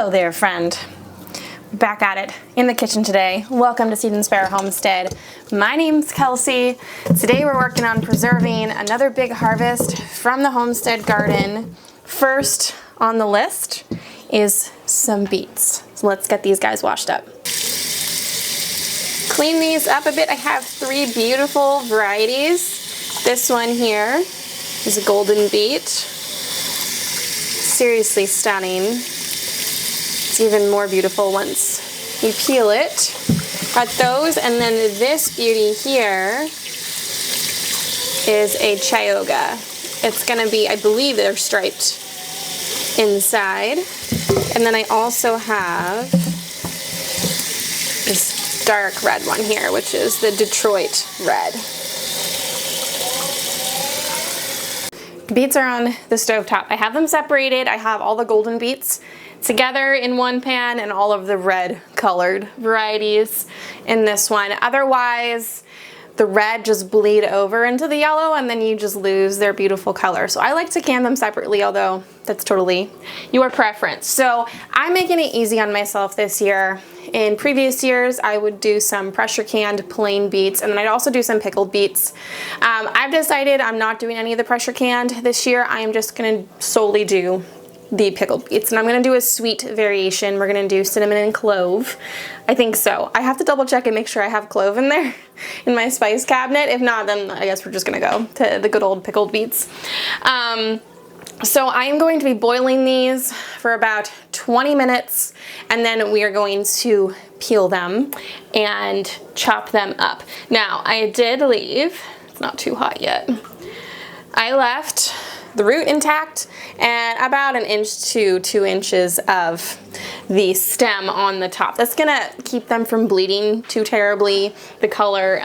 Hello there, friend. Back at it in the kitchen today. Welcome to Seed and Spare Homestead. My name's Kelsey. Today we're working on preserving another big harvest from the homestead garden. First on the list is some beets. So let's get these guys washed up. Clean these up a bit. I have three beautiful varieties. This one here is a golden beet. Seriously stunning. It's even more beautiful once you peel it. Got those, and then this beauty here is a chayoga. It's gonna be, I believe they're striped inside. And then I also have this dark red one here, which is the Detroit red. Beets are on the stovetop. I have them separated. I have all the golden beets together in one pan and all of the red colored varieties in this one. Otherwise, the red just bleed over into the yellow and then you just lose their beautiful color. So I like to can them separately, although that's totally your preference. So I'm making it easy on myself this year. In previous years, I would do some pressure canned plain beets, and then I'd also do some pickled beets. I've decided I'm not doing any of the pressure canned this year. I am just gonna solely do the pickled beets, and I'm gonna do a sweet variation. We're gonna do cinnamon and clove. I think so. I have to double check and make sure I have clove in there in my spice cabinet. If not, then I guess we're just gonna go to the good old pickled beets. So I am going to be boiling these for about 20 minutes, and then we are going to peel them and chop them up. Now, I did leave, it's not too hot yet, I left the root intact and about 1 inch to 2 inches of the stem on the top. That's gonna keep them from bleeding too terribly, the color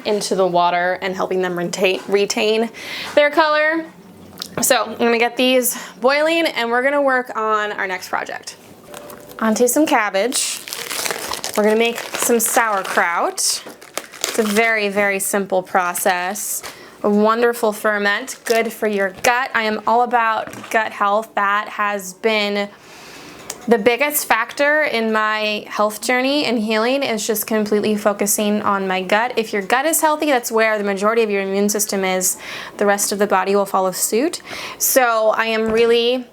into the water, and helping them retain their color. So I'm gonna get these boiling and we're gonna work on our next project. Onto some cabbage. We're gonna make some sauerkraut. It's a very, very simple process. A wonderful ferment, good for your gut. I am all about gut health. That has been the biggest factor in my health journey and healing, is just completely focusing on my gut. If your gut is healthy, that's where the majority of your immune system is. The rest of the body will follow suit. So I am really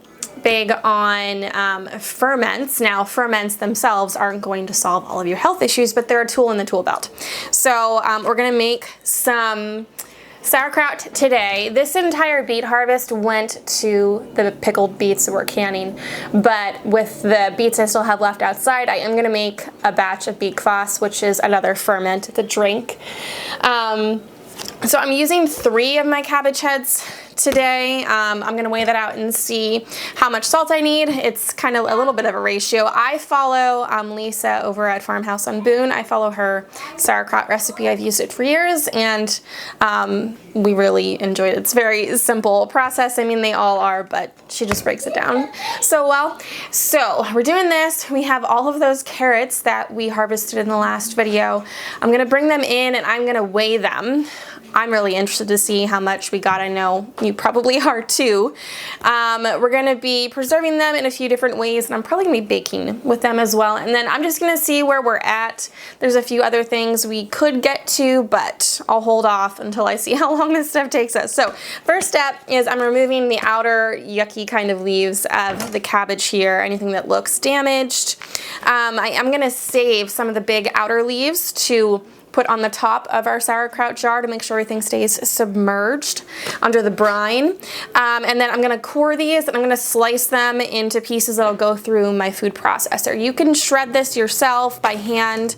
big on ferments. Now, ferments themselves aren't going to solve all of your health issues, but they're a tool in the tool belt. So we're gonna make some sauerkraut today. This entire beet harvest went to the pickled beets that we're canning, but with the beets I still have left outside, I am gonna make a batch of beet kvass, which is another ferment, it's a drink. So I'm using 3 of my cabbage heads today. I'm gonna weigh that out and see how much salt I need. It's kind of a little bit of a ratio. I follow Lisa over at Farmhouse on Boone. I follow her sauerkraut recipe. I've used it for years, and we really enjoyed it. It's a very simple process. I mean, they all are, but she just breaks it down so well. So we're doing this. We have all of those carrots that we harvested in the last video. I'm gonna bring them in and I'm gonna weigh them. I'm really interested to see how much we got. I know you probably are too. We're gonna be preserving them in a few different ways, and I'm probably gonna be baking with them as well. And then I'm just gonna see where we're at. There's a few other things we could get to, but I'll hold off until I see how long this stuff takes us. So first step is I'm removing the outer yucky kind of leaves of the cabbage here, anything that looks damaged. I am gonna save some of the big outer leaves to put on the top of our sauerkraut jar to make sure everything stays submerged under the brine. And then I'm gonna core these and I'm gonna slice them into pieces that'll go through my food processor. You can shred this yourself by hand.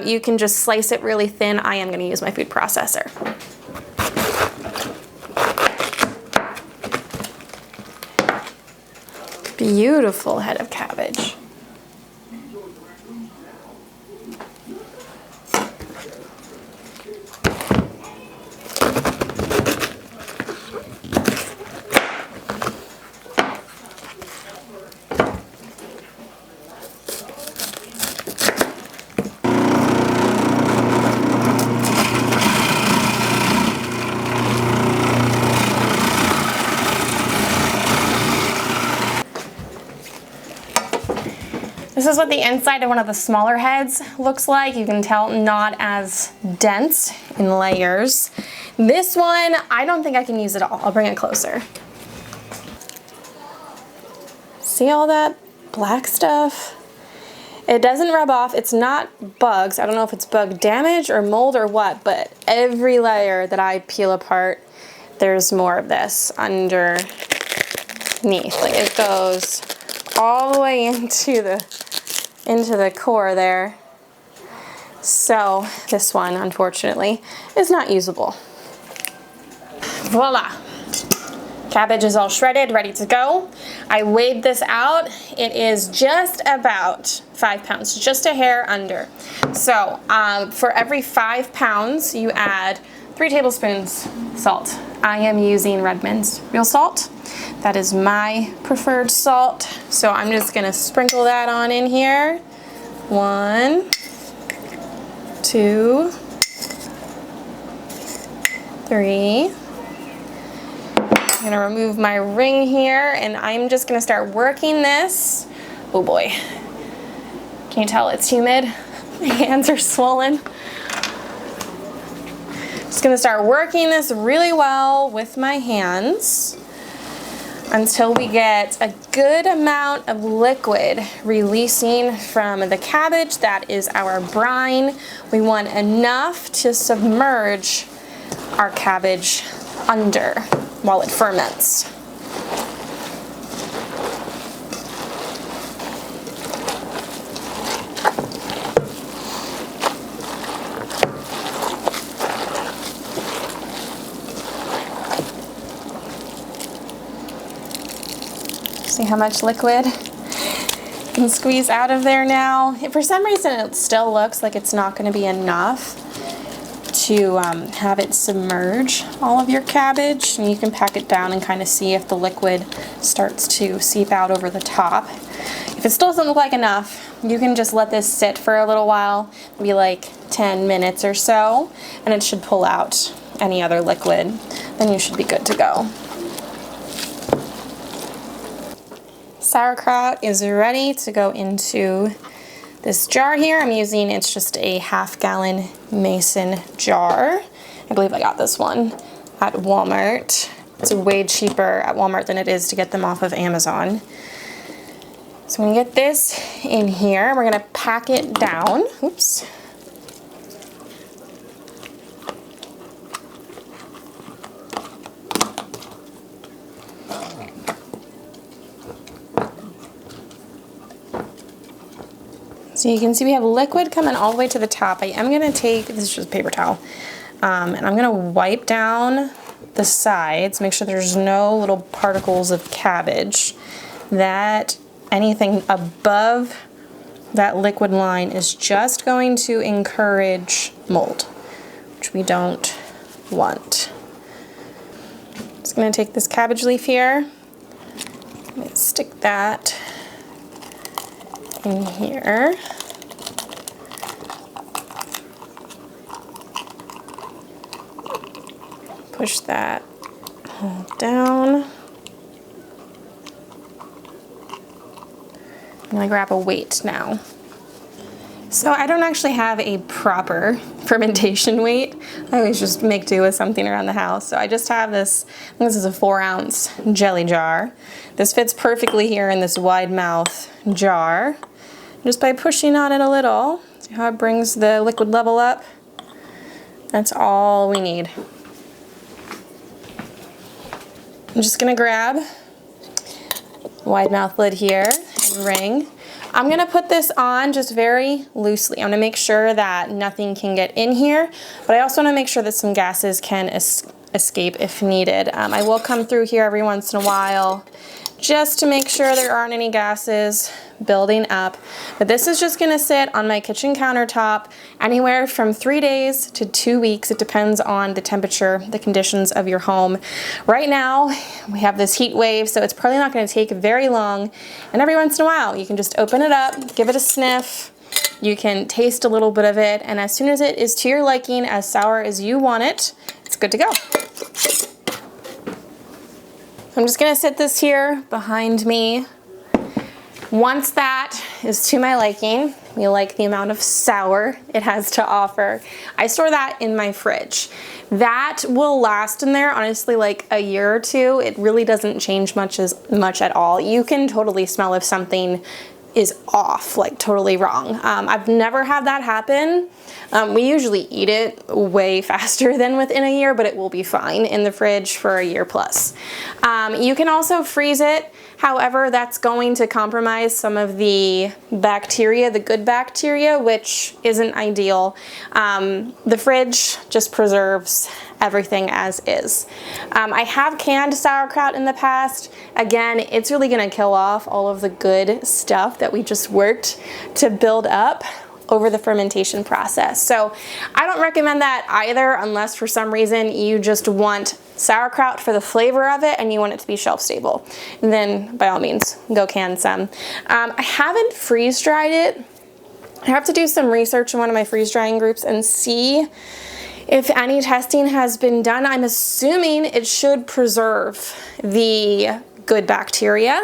You can just slice it really thin. I am gonna use my food processor. Beautiful head of cabbage. This is what the inside of one of the smaller heads looks like. You can tell not as dense in layers. This one, I don't think I can use it all. I'll bring it closer. See all that black stuff? It doesn't rub off. It's not bugs. I don't know if it's bug damage or mold or what, but every layer that I peel apart, there's more of this underneath. Like it goes all the way into the core there. So this one, unfortunately, is not usable. Voila. Cabbage is all shredded, ready to go. I weighed this out. It is just about 5 pounds, just a hair under. So for every 5 pounds, you add 3 tablespoons salt. I am using Redmond's real salt. That is my preferred salt. So I'm just gonna sprinkle that on in here. 1, 2, 3. I'm gonna remove my ring here and I'm just gonna start working this. Oh boy. Can you tell it's humid? My hands are swollen. Just gonna start working this really well with my hands until we get a good amount of liquid releasing from the cabbage. That is our brine. We want enough to submerge our cabbage under while it ferments. See how much liquid you can squeeze out of there now. For some reason it still looks like it's not going to be enough to have it submerge all of your cabbage, and you can pack it down and kind of see if the liquid starts to seep out over the top. If it still doesn't look like enough, you can just let this sit for a little while, maybe like 10 minutes or so, and it should pull out any other liquid. Then you should be good to go. Sauerkraut is ready to go into this jar here. I'm using, it's just a 1/2 gallon mason jar. I believe I got this one at Walmart. It's way cheaper at Walmart than it is to get them off of Amazon. So I'm gonna get this in here. We're gonna pack it down. Oops. So you can see we have liquid coming all the way to the top. I am gonna take, this is just a paper towel, and I'm gonna wipe down the sides, make sure there's no little particles of cabbage. That anything above that liquid line is just going to encourage mold, which we don't want. Just gonna take this cabbage leaf here, stick that in here. Push that all down. I'm gonna grab a weight now. So I don't actually have a proper fermentation weight. I always just make do with something around the house. So I just have this, I think this is a 4-ounce jelly jar. This fits perfectly here in this wide mouth jar. Just by pushing on it a little, see how it brings the liquid level up? That's all we need. I'm just gonna grab a wide mouth lid here, and ring. I'm gonna put this on just very loosely. I'm gonna make sure that nothing can get in here, but I also wanna make sure that some gases can escape if needed. I will come through here every once in a while just to make sure there aren't any gases building up. But this is just gonna sit on my kitchen countertop anywhere from 3 days to 2 weeks. It depends on the temperature, the conditions of your home. Right now, we have this heat wave, so it's probably not gonna take very long. And every once in a while, you can just open it up, give it a sniff. You can taste a little bit of it, and as soon as it is to your liking, as sour as you want it, it's good to go. I'm just gonna sit this here behind me Once that is to my liking, we like the amount of sour it has to offer, I store that in my fridge. That will last in there, honestly, like a year or two. It really doesn't change much at all. You can totally smell if something is off, like totally wrong. I've never had that happen. We usually eat it way faster than within a year, but it will be fine in the fridge for a year plus. You can also freeze it. However, that's going to compromise some of the bacteria, the good bacteria, which isn't ideal. The fridge just preserves everything as is. I have canned sauerkraut in the past. Again, it's really gonna kill off all of the good stuff that we just worked to build up over the fermentation process. So I don't recommend that either, unless for some reason you just want sauerkraut for the flavor of it and you want it to be shelf stable. And then by all means, go can some. I haven't freeze dried it. I have to do some research in one of my freeze drying groups and see if any testing has been done. I'm assuming it should preserve the good bacteria,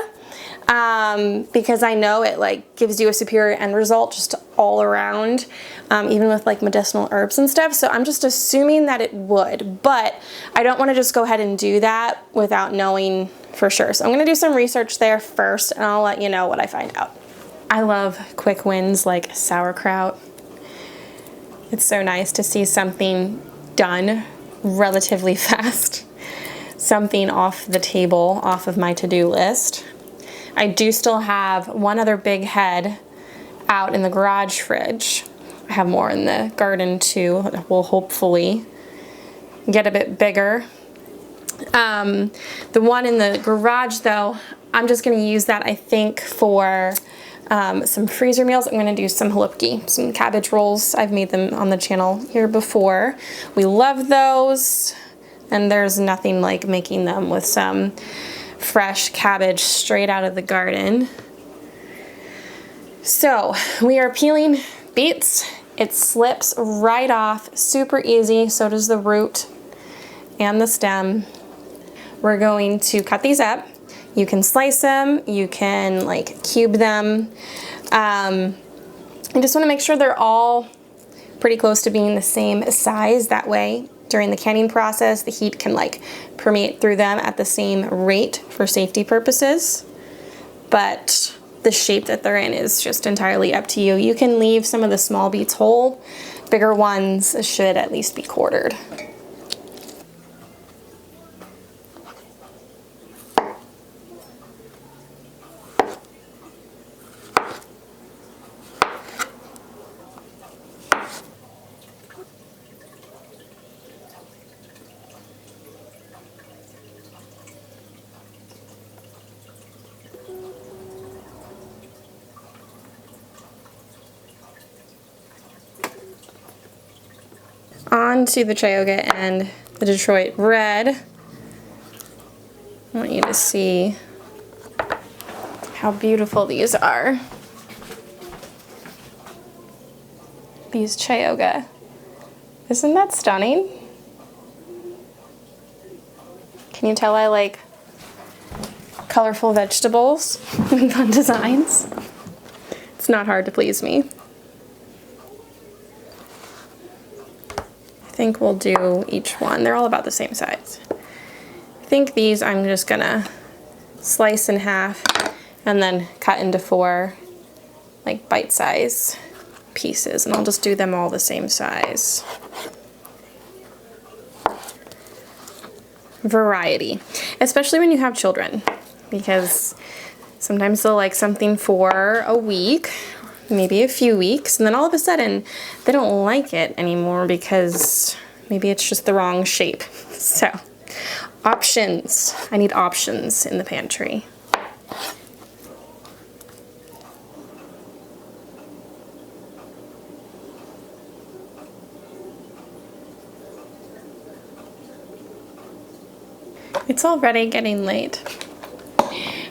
because I know it like gives you a superior end result just all around, even with like medicinal herbs and stuff. So I'm just assuming that it would, but I don't want to just go ahead and do that without knowing for sure. So I'm going to do some research there first, and I'll let you know what I find out. I love quick wins like sauerkraut. It's so nice to see something done relatively fast, something off the table, off of my to-do list. I do still have one other big head out in the garage fridge. I have more in the garden too. That will hopefully get a bit bigger. The one in the garage though, I'm just gonna use that, I think, for some freezer meals. I'm gonna do some halupki, some cabbage rolls. I've made them on the channel here before. We love those, and there's nothing like making them with some fresh cabbage straight out of the garden. So we are peeling beets. It slips right off, super easy. So does the root and the stem. We're going to cut these up. You can slice them, you can like cube them. I just want to make sure they're all pretty close to being the same size. That way, during the canning process, the heat can like permeate through them at the same rate for safety purposes. But the shape that they're in is just entirely up to you. You can leave some of the small beets whole. Bigger ones should at least be quartered. On to the Tioga and the Detroit Red. I want you to see how beautiful these are. These Tioga. Isn't that stunning? Can you tell I like colorful vegetables and fun designs? It's not hard to please me. I think we'll do each one. They're all about the same size. I think these I'm just gonna slice in half and then cut into 4 like bite-size pieces, and I'll just do them all the same size. Variety, especially when you have children, because sometimes they'll like something for a week, maybe a few weeks, and then all of a sudden they don't like it anymore because maybe it's just the wrong shape. So options. I need options in the pantry. It's already getting late.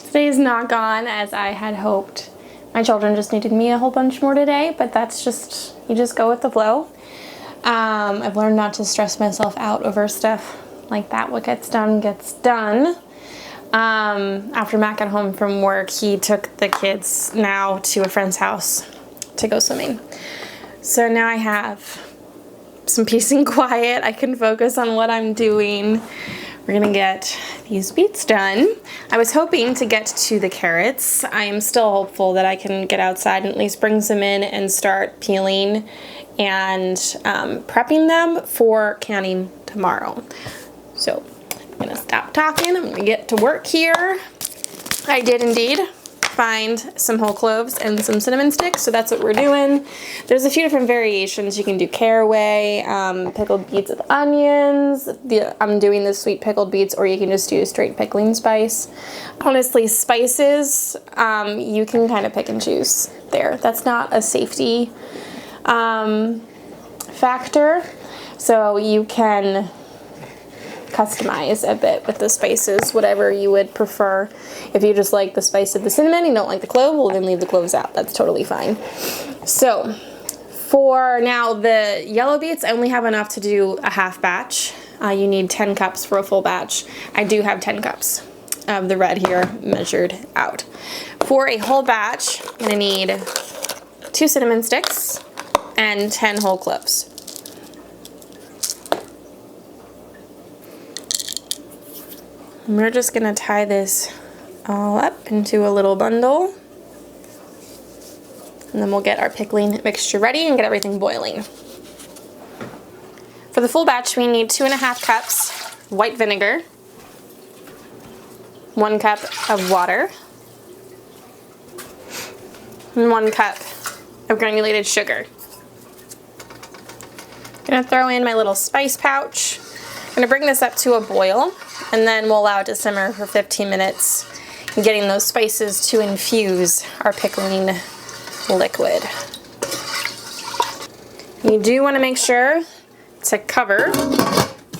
Today is not gone as I had hoped. My children just needed me a whole bunch more today, but that's just, you just go with the flow. I've learned not to stress myself out over stuff like that. What gets done gets done. After Matt got home from work, he took the kids now to a friend's house to go swimming. So now I have some peace and quiet. I can focus on what I'm doing. We're gonna get these beets done. I was hoping to get to the carrots. I am still hopeful that I can get outside and at least bring some in and start peeling and prepping them for canning tomorrow. So I'm gonna stop talking. I'm gonna get to work here. I did indeed find some whole cloves and some cinnamon sticks, so that's what we're doing. There's a few different variations. You can do caraway, pickled beets with onions. I'm doing the sweet pickled beets, or you can just do straight pickling spice. Honestly, spices, you can kind of pick and choose there. That's not a safety factor, so you can customize a bit with the spices, whatever you would prefer. If you just like the spice of the cinnamon, you don't like the clove, well then leave the cloves out. That's totally fine. So for now, the yellow beets, I only have enough to do a half batch. You need 10 cups for a full batch. I do have 10 cups of the red here measured out. For a whole batch, I'm gonna need 2 cinnamon sticks and 10 whole cloves. And we're just gonna tie this all up into a little bundle. And then we'll get our pickling mixture ready and get everything boiling. For the full batch, we need 2.5 cups white vinegar, 1 cup of water, and 1 cup of granulated sugar. I'm gonna throw in my little spice pouch. I'm gonna bring this up to a boil, and then we'll allow it to simmer for 15 minutes, getting those spices to infuse our pickling liquid. You do want to make sure to cover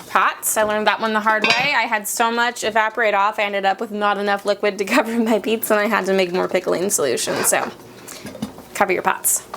pots. I learned that one the hard way. I had so much evaporate off, I ended up with not enough liquid to cover my beets, and I had to make more pickling solution, so cover your pots.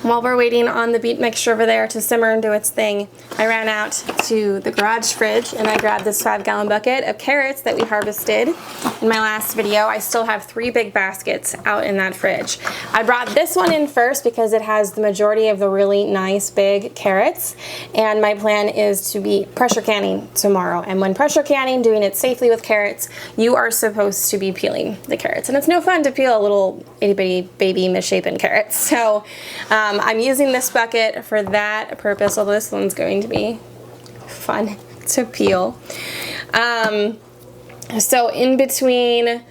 While we're waiting on the beet mixture over there to simmer and do its thing, I ran out to the garage fridge and I grabbed this 5-gallon bucket of carrots that we harvested in my last video. I still have 3 big baskets out in that fridge. I brought this one in first because it has the majority of the really nice big carrots, and my plan is to be pressure canning tomorrow. And when pressure canning, doing it safely with carrots, you are supposed to be peeling the carrots. And it's no fun to peel a little itty-bitty baby misshapen carrots. So I'm using this bucket for that purpose, although this one's going to be fun to peel. So in between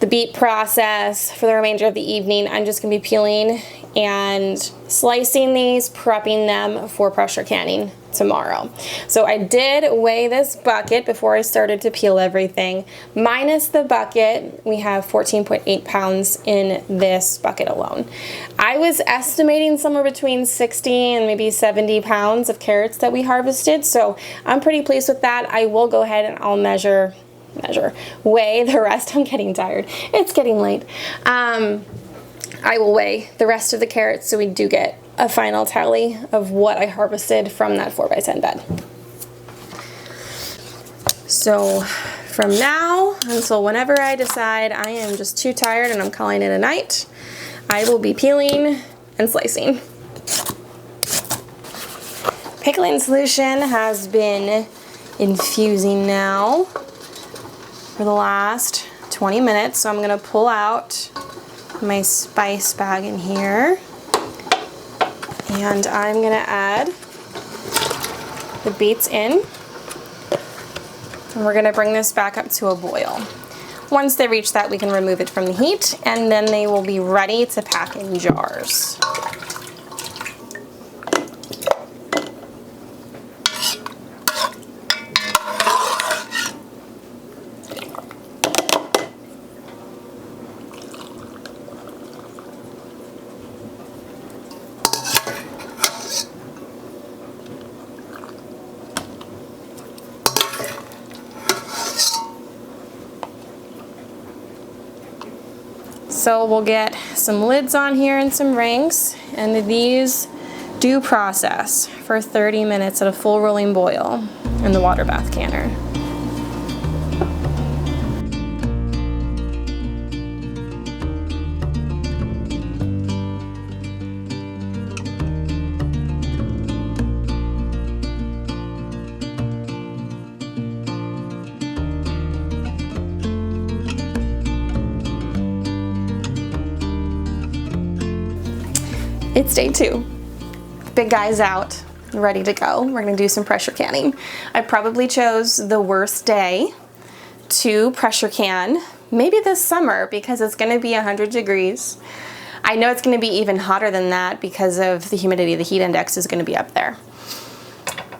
the beet process for the remainder of the evening, I'm just going to be peeling and slicing these, prepping them for pressure canning tomorrow. So I did weigh this bucket before I started to peel everything. Minus the bucket, we have 14.8 pounds in this bucket alone. I was estimating somewhere between 60 and maybe 70 pounds of carrots that we harvested, so I'm pretty pleased with that. I will go ahead and I'll weigh the rest. I'm getting tired. It's getting late. I will weigh the rest of the carrots so we do get a final tally of what I harvested from that 4x10 bed. So from now until whenever I decide I am just too tired and I'm calling it a night, I will be peeling and slicing. Pickling solution has been infusing now for the last 20 minutes, so I'm gonna pull out my spice bag in here, and I'm gonna add the beets in, and we're gonna bring this back up to a boil. Once they reach that, we can remove it from the heat, and then they will be ready to pack in jars. So we'll get some lids on here and some rings, and these do process for 30 minutes at a full rolling boil in the water bath canner. It's day 2. Big guy's out, ready to go. We're gonna do some pressure canning. I probably chose the worst day to pressure can, maybe this summer, because it's gonna be 100 degrees. I know it's gonna be even hotter than that because of the humidity. The heat index is gonna be up there.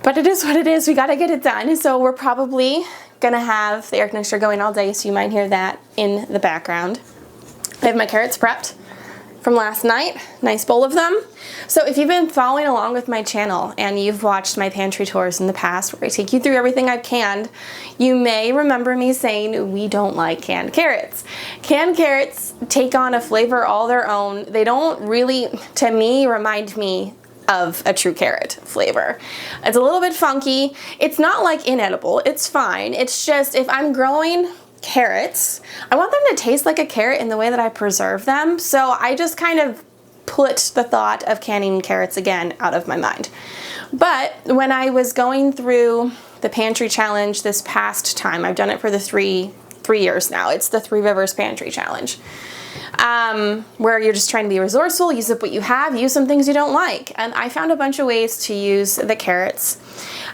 But it is what it is, we gotta get it done. So we're probably gonna have the air conditioner going all day, so you might hear that in the background. I have my carrots prepped from last night, nice bowl of them. So if you've been following along with my channel and you've watched my pantry tours in the past where I take you through everything I've canned, you may remember me saying we don't like canned carrots. Canned carrots take on a flavor all their own. They don't really, to me, remind me of a true carrot flavor. It's a little bit funky. It's not like inedible, it's fine. It's just if I'm growing carrots, I want them to taste like a carrot in the way that I preserve them. So I just kind of put the thought of canning carrots again out of my mind. But when I was going through the pantry challenge this past time, I've done it for the three years now. It's the 3 Rivers Pantry Challenge. Where you're just trying to be resourceful, use up what you have, use some things you don't like. And I found a bunch of ways to use the carrots.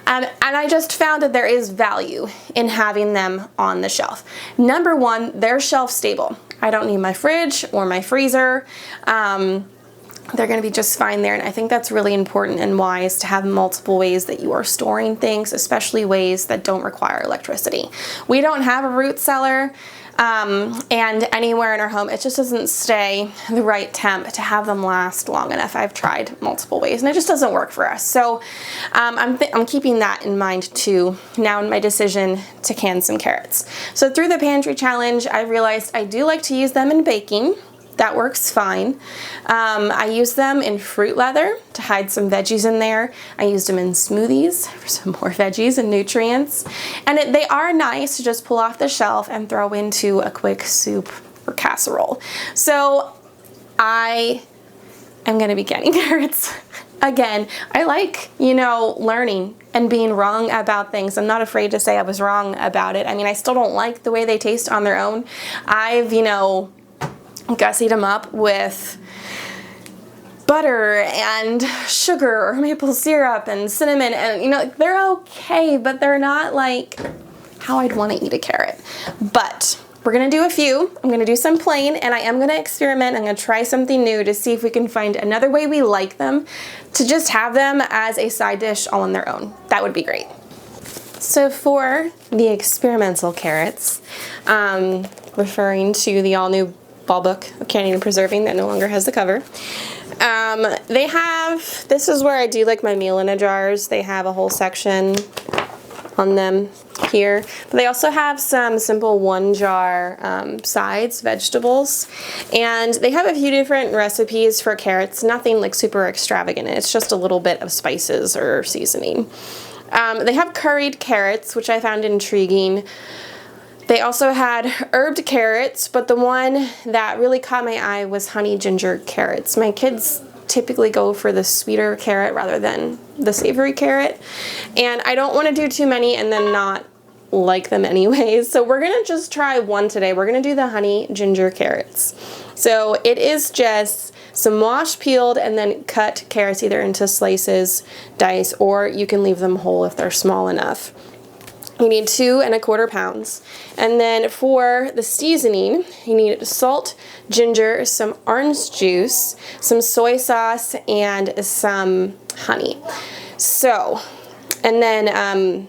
And I just found that there is value in having them on the shelf. Number one, they're shelf stable. I don't need my fridge or my freezer. They're going to be just fine there, and I think that's really important and wise to have multiple ways that you are storing things, especially ways that don't require electricity. We don't have a root cellar, and anywhere in our home it just doesn't stay the right temp to have them last long enough. I've tried multiple ways and it just doesn't work for us. So I'm keeping that in mind too now in my decision to can some carrots. So through the pantry challenge, I realized I do like to use them in baking. That works fine. I use them in fruit leather to hide some veggies in there. I used them in smoothies for some more veggies and nutrients. And they are nice to just pull off the shelf and throw into a quick soup or casserole. So I am gonna be canning carrots. Again, I like, learning and being wrong about things. I'm not afraid to say I was wrong about it. I mean, I still don't like the way they taste on their own. I've, gussied them up with butter and sugar or maple syrup and cinnamon, and they're okay, but they're not like how I'd want to eat a carrot. But we're gonna do a few. I'm gonna do some plain, and I am gonna experiment. I'm gonna try something new to see if we can find another way we like them, to just have them as a side dish all on their own. That would be great. So for the experimental carrots, referring to the all-new Ball Book of Canning and Preserving that no longer has the cover. They have, this is where I do like my meal in a jars. They have a whole section on them here. But they also have some simple 1 jar sides, vegetables. And they have a few different recipes for carrots. Nothing like super extravagant. It's just a little bit of spices or seasoning. They have curried carrots, which I found intriguing. They also had herbed carrots, but the one that really caught my eye was honey ginger carrots. My kids typically go for the sweeter carrot rather than the savory carrot. And I don't want to do too many and then not like them anyways. So we're going to just try one today. We're going to do the honey ginger carrots. So it is just some washed, peeled, and then cut carrots either into slices, dice, or you can leave them whole if they're small enough. You need 2 1/4 pounds. And then for the seasoning, you need salt, ginger, some orange juice, some soy sauce, and some honey. So, and then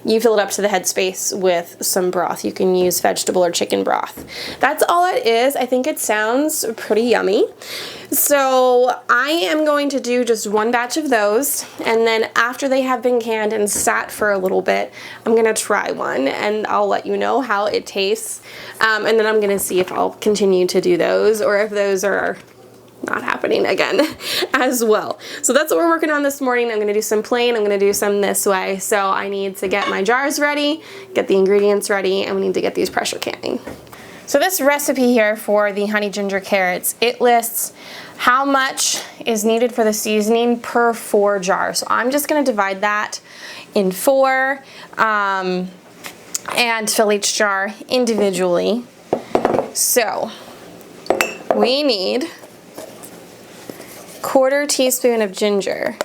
you fill it up to the headspace with some broth. You can use vegetable or chicken broth. That's all it is. I think it sounds pretty yummy. So I am going to do just 1 batch of those, and then after they have been canned and sat for a little bit, I'm gonna try one and I'll let you know how it tastes. And then I'm gonna see if I'll continue to do those or if those are not happening again as well. So that's what we're working on this morning. I'm gonna do some plain, I'm gonna do some this way. So I need to get my jars ready, get the ingredients ready, and we need to get these pressure canning. So this recipe here for the honey ginger carrots, it lists how much is needed for the seasoning per 4 jars. So I'm just gonna divide that in 4 and fill each jar individually. So we need 1/4 teaspoon of ginger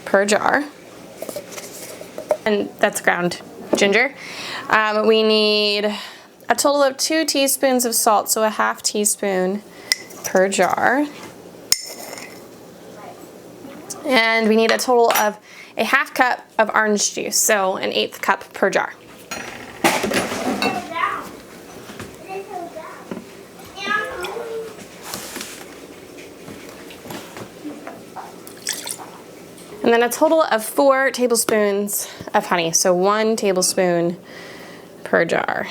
per jar. And that's ground ginger. We need a total of 2 teaspoons of salt, so a 1/2 teaspoon per jar. And we need a total of a 1/2 cup of orange juice, so an 1/8 cup per jar. And then a total of 4 tablespoons of honey, so 1 tablespoon per jar.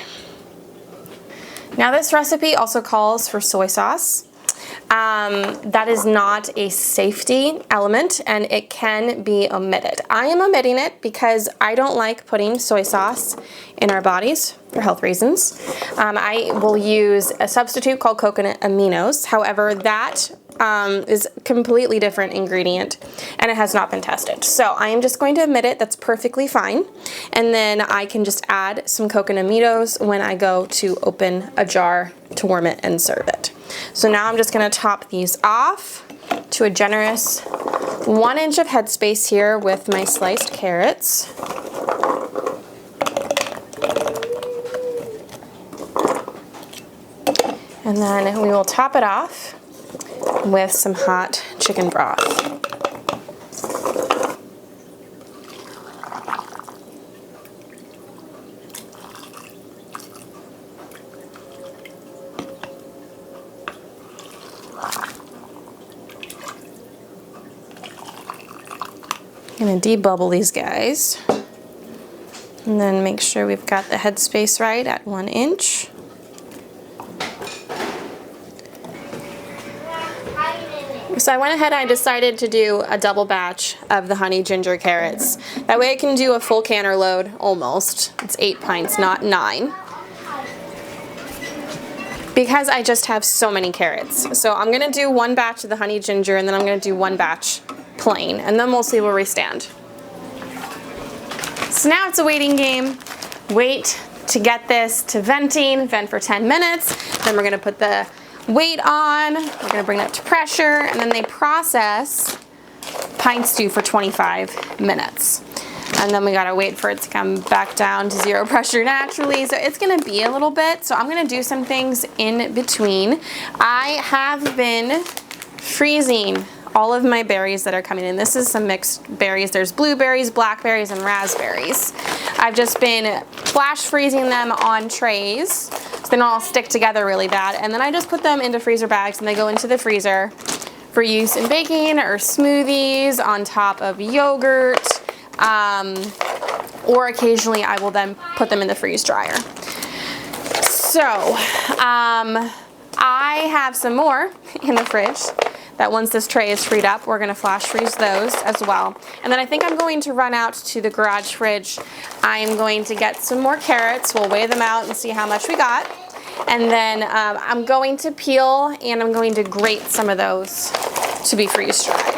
Now this recipe also calls for soy sauce. That is not a safety element and it can be omitted. I am omitting it because I don't like putting soy sauce in our bodies for health reasons. I will use a substitute called coconut aminos. However, that is a completely different ingredient and it has not been tested. So I am just going to omit it. That's perfectly fine. And then I can just add some coconut aminos when I go to open a jar to warm it and serve it. So now I'm just going to top these off to a generous 1 inch of headspace here with my sliced carrots. And then we will top it off with some hot chicken broth. I'm going to debubble these guys and then make sure we've got the headspace right at 1 inch. So I went ahead and I decided to do a double batch of the honey ginger carrots. That way I can do a full canner load almost. It's 8 pints, not 9. Because I just have so many carrots. So I'm gonna do 1 batch of the honey ginger and then I'm gonna do 1 batch plain and then we'll see where we stand. So now it's a waiting game. Wait to get this to venting, vent for 10 minutes. Then we're gonna put the weight on, we're gonna bring it up to pressure, and then they process pine stew for 25 minutes. And then we gotta wait for it to come back down to 0 pressure naturally. So it's gonna be a little bit. So I'm gonna do some things in between. I have been freezing all of my berries that are coming in. This is some mixed berries. There's blueberries, blackberries, and raspberries. I've just been flash freezing them on trays so they don't all stick together really bad. And then I just put them into freezer bags and they go into the freezer for use in baking or smoothies on top of yogurt. Or occasionally I will then put them in the freeze dryer. So I have some more in the fridge that once this tray is freed up, we're gonna flash freeze those as well. And then I think I'm going to run out to the garage fridge. I'm going to get some more carrots. We'll weigh them out and see how much we got. And then I'm going to peel and I'm going to grate some of those to be freeze dried.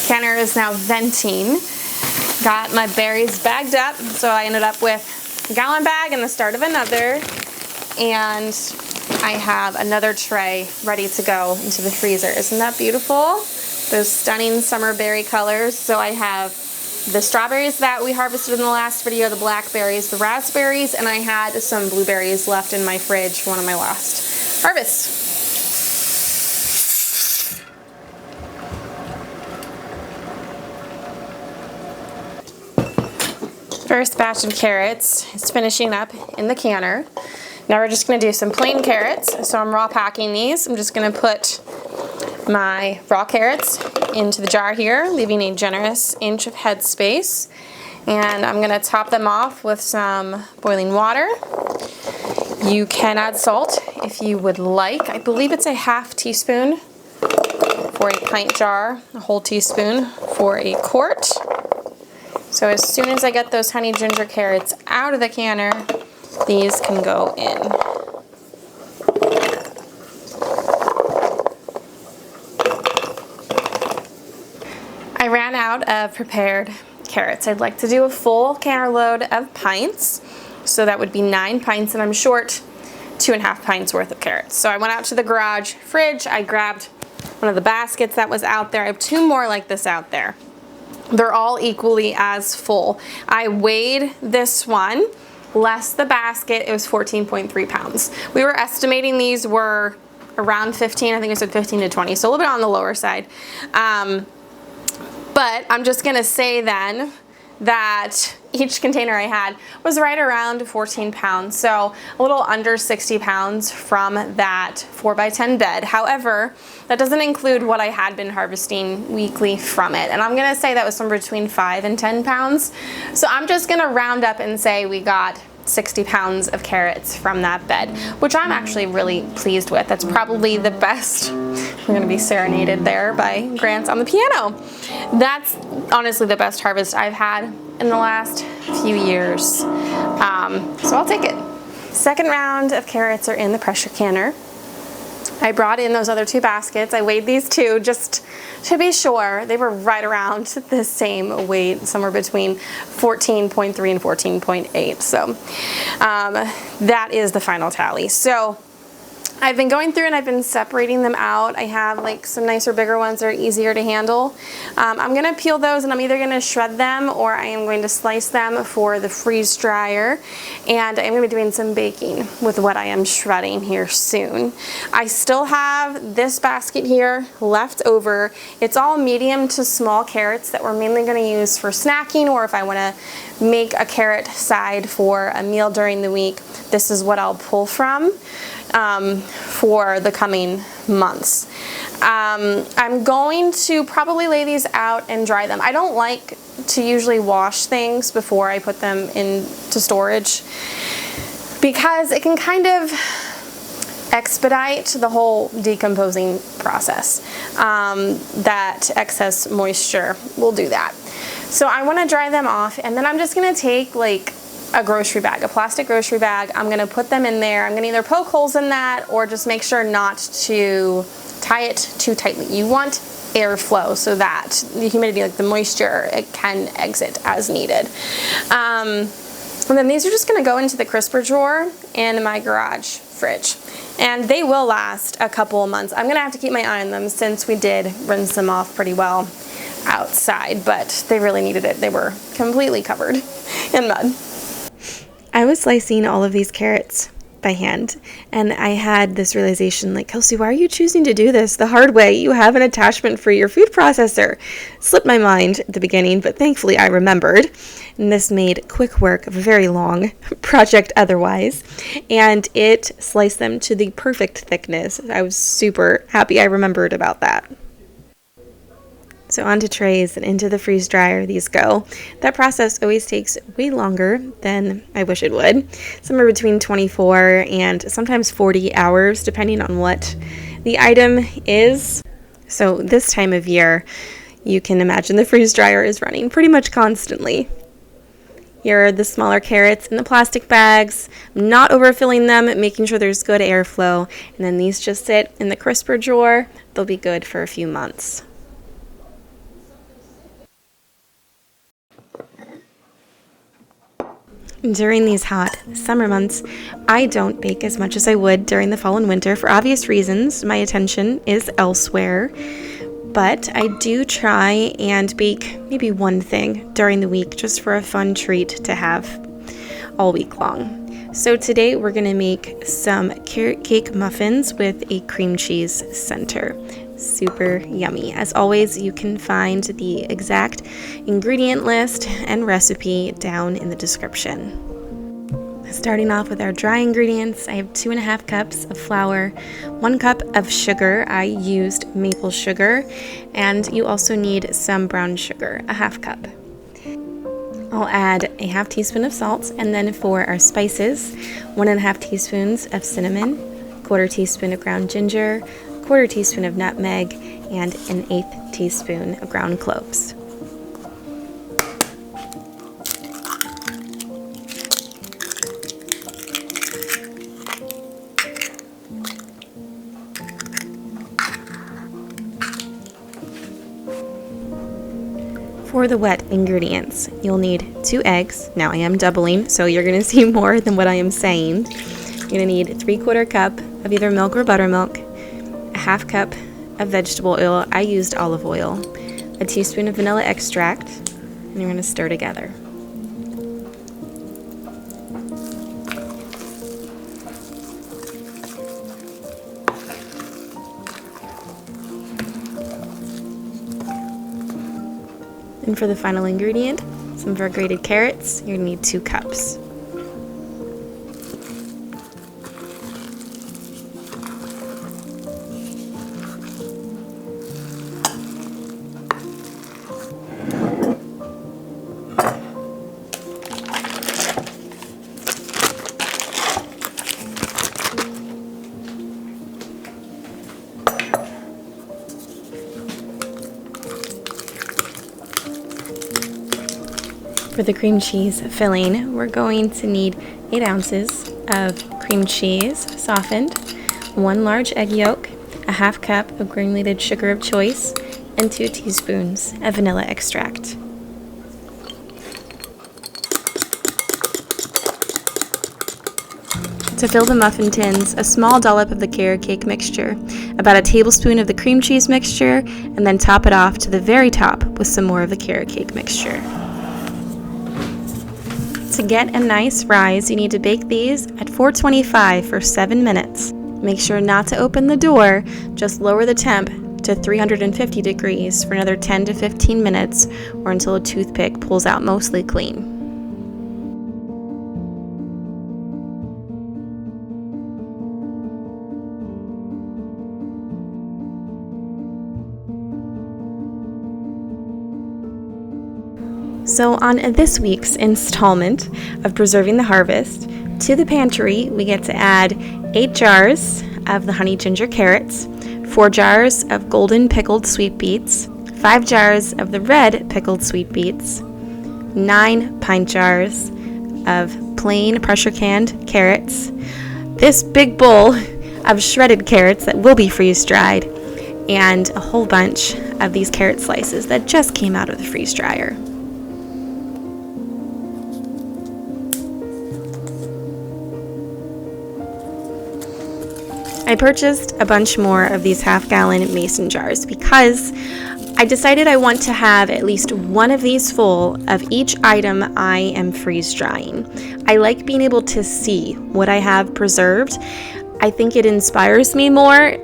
Canner is now venting. Got my berries bagged up, so I ended up with a gallon bag and the start of another. And I have another tray ready to go into the freezer. Isn't that beautiful? Those stunning summer berry colors. So I have the strawberries that we harvested in the last video, the blackberries, the raspberries, and I had some blueberries left in my fridge for one of my last harvests. First batch of carrots is finishing up in the canner. Now we're just going to do some plain carrots. So I'm raw packing these. I'm just going to put my raw carrots into the jar here, leaving a generous inch of headspace. And I'm going to top them off with some boiling water. You can add salt if you would like. I believe it's a 1/2 teaspoon for a pint jar, a whole teaspoon for a quart. So as soon as I get those honey ginger carrots out of the canner, these can go in. I ran out of prepared carrots. I'd like to do a full canner load of pints. So that would be 9 pints, and I'm short 2.5 pints worth of carrots. So I went out to the garage fridge, I grabbed one of the baskets that was out there. I have 2 more like this out there. They're all equally as full. I weighed this one, less the basket, it was 14.3 pounds. We were estimating these were around 15, I think I said 15 to 20, so a little bit on the lower side. But I'm just gonna say then that each container I had was right around 14 pounds, so a little under 60 pounds from that 4x10 bed. However, that doesn't include what I had been harvesting weekly from it, and I'm gonna say that was somewhere between 5 and 10 pounds. So I'm just gonna round up and say we got 60 pounds of carrots from that bed, which I'm actually really pleased with. That's probably the best. We're gonna be serenaded there by Grant's on the piano. That's honestly the best harvest I've had in the last few years. So I'll take it. Second round of carrots are in the pressure canner. I brought in those other 2 baskets. I weighed these 2 just to be sure. They were right around the same weight, somewhere between 14.3 and 14.8. So that is the final tally. So I've been going through and I've been separating them out. I have like some nicer, bigger ones that are easier to handle. I'm gonna peel those and I'm either gonna shred them or I am going to slice them for the freeze dryer. And I'm gonna be doing some baking with what I am shredding here soon. I still have this basket here left over. It's all medium to small carrots that we're mainly gonna use for snacking, or if I wanna make a carrot side for a meal during the week, this is what I'll pull from. For the coming months. I'm going to probably lay these out and dry them. I don't like to usually wash things before I put them into storage because it can kind of expedite the whole decomposing process. That excess moisture will do that. So I want to dry them off, and then I'm just going to take like a grocery bag, a plastic grocery bag. I'm gonna put them in there. I'm gonna either poke holes in that or just make sure not to tie it too tightly. You want airflow so that the humidity, like the moisture, it can exit as needed. And then these are just gonna go into the crisper drawer in my garage fridge. And they will last a couple of months. I'm gonna have to keep my eye on them since we did rinse them off pretty well outside, but they really needed it. They were completely covered in mud. I was slicing all of these carrots by hand, and I had this realization, like, Kelsey, why are you choosing to do this the hard way? You have an attachment for your food processor. Slipped my mind at the beginning, but thankfully I remembered, and this made quick work of a very long project otherwise, and it sliced them to the perfect thickness. I was super happy I remembered about that. So onto trays and into the freeze dryer these go. That process always takes way longer than I wish it would. Somewhere between 24 and sometimes 40 hours, depending on what the item is. So this time of year, you can imagine the freeze dryer is running pretty much constantly. Here are the smaller carrots in the plastic bags. I'm not overfilling them, making sure there's good airflow. And then these just sit in the crisper drawer. They'll be good for a few months. During these hot summer months, I don't bake as much as I would during the fall and winter for obvious reasons. My attention is elsewhere, but I do try and bake maybe one thing during the week just for a fun treat to have all week long. So today we're going to make some carrot cake muffins with a cream cheese center. Super yummy. As always, you can find the exact ingredient list and recipe down in the description. Starting off with our dry ingredients, I have 2.5 cups of flour, 1 cup of sugar. I used maple sugar, and you also need some brown sugar, a 1/2 cup. I'll add a 1/2 teaspoon of salt, and then for our spices, 1.5 teaspoons of cinnamon, 1/4 teaspoon of ground ginger, 1/4 teaspoon of nutmeg, and 1/8 teaspoon of ground cloves. For the wet ingredients, you'll need 2 eggs. Now I am doubling, so you're going to see more than what I am saying. You're gonna need 3/4 cup of either milk or buttermilk, a 1/2 cup of vegetable oil. I used olive oil, a teaspoon of vanilla extract, and you're gonna stir together. And for the final ingredient, some of our grated carrots, you're gonna need 2 cups. For the cream cheese filling, we're going to need 8 ounces of cream cheese, softened, 1 large egg yolk, a 1/2 cup of granulated sugar of choice, and 2 teaspoons of vanilla extract. To fill the muffin tins, a small dollop of the carrot cake mixture, about a tablespoon of the cream cheese mixture, and then top it off to the very top with some more of the carrot cake mixture. To get a nice rise, you need to bake these at 425 for 7 minutes. Make sure not to open the door, just lower the temp to 350 degrees for another 10 to 15 minutes or until a toothpick pulls out mostly clean. So on this week's installment of Preserving the Harvest, to the pantry we get to add 8 jars of the honey ginger carrots, 4 jars of golden pickled sweet beets, 5 jars of the red pickled sweet beets, 9 pint jars of plain pressure canned carrots, this big bowl of shredded carrots that will be freeze dried, and a whole bunch of these carrot slices that just came out of the freeze dryer. I purchased a bunch more of these half-gallon mason jars because I decided I want to have at least one of these full of each item I am freeze drying. I like being able to see what I have preserved. I think it inspires me more.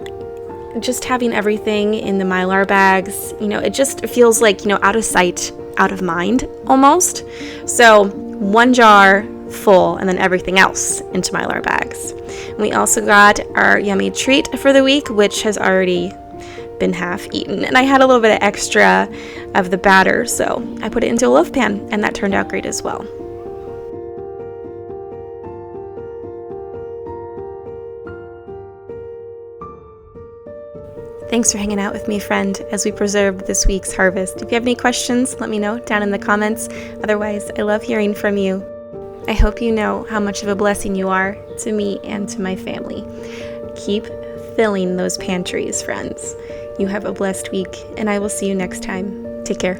Just having everything in the Mylar bags, it just feels like, out of sight, out of mind almost. So 1 jar full and then everything else into Mylar bags. We also got our yummy treat for the week, which has already been half eaten. And I had a little bit of extra of the batter, so I put it into a loaf pan, and that turned out great as well. Thanks for hanging out with me, friend, as we preserved this week's harvest. If you have any questions, let me know down in the comments. Otherwise, I love hearing from you. I hope you know how much of a blessing you are to me and to my family. Keep filling those pantries, friends. You have a blessed week, and I will see you next time. Take care.